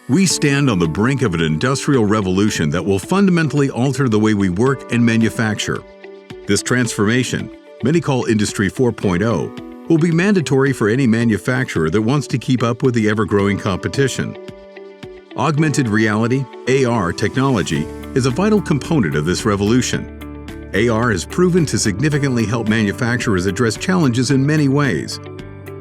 We stand on the brink of an industrial revolution that will fundamentally alter the way we work and manufacture. This transformation, many call Industry 4.0, will be mandatory for any manufacturer that wants to keep up with the ever-growing competition. Augmented reality, AR technology, is a vital component of this revolution. AR has proven to significantly help manufacturers address challenges in many ways.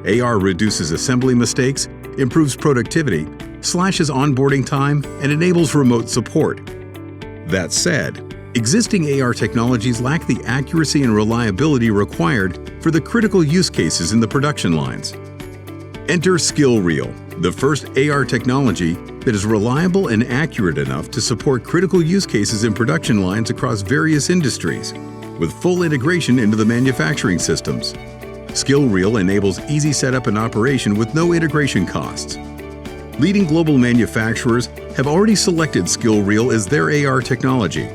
AR reduces assembly mistakes, improves productivity, slashes onboarding time, and enables remote support. That said, existing AR technologies lack the accuracy and reliability required for the critical use cases in the production lines. Enter SkillReal, the first AR technology that is reliable and accurate enough to support critical use cases in production lines across various industries, with full integration into the manufacturing systems. SkillReal enables easy setup and operation with no integration costs. Leading global manufacturers have already selected SkillReal as their AR technology.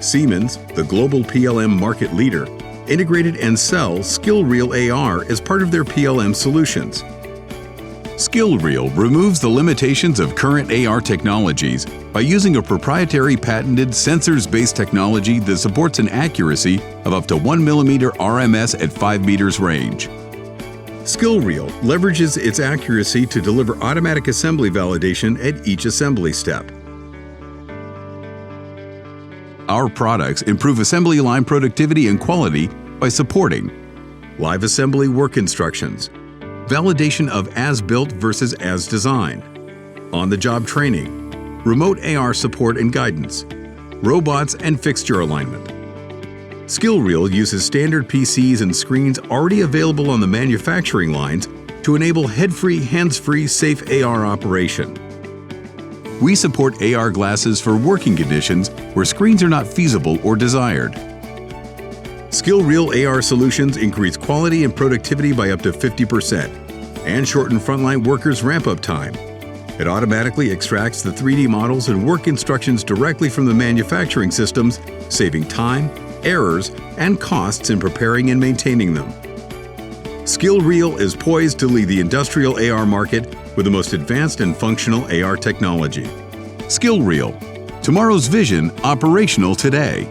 Siemens, the global PLM market leader, integrated and sells SkillReal AR as part of their PLM solutions. SkillReal removes the limitations of current AR technologies by using a proprietary patented sensors-based technology that supports an accuracy of up to 1 mm RMS at 5 meters range. SkillReal leverages its accuracy to deliver automatic assembly validation at each assembly step. Our products improve assembly line productivity and quality by supporting live assembly work instructions, validation of as-built versus as-designed, on-the-job training, remote AR support and guidance, robots and fixture alignment. SkillReal uses standard PCs and screens already available on the manufacturing lines to enable head-free, hands-free, safe AR operation. We support AR glasses for working conditions where screens are not feasible or desired. SkillReal AR solutions increase quality and productivity by up to 50% and shorten frontline workers' ramp-up time. It automatically extracts the 3D models and work instructions directly from the manufacturing systems, saving time, errors, and costs in preparing and maintaining them. SkillReal is poised to lead the industrial AR market with the most advanced and functional AR technology. SkillReal, tomorrow's vision operational today.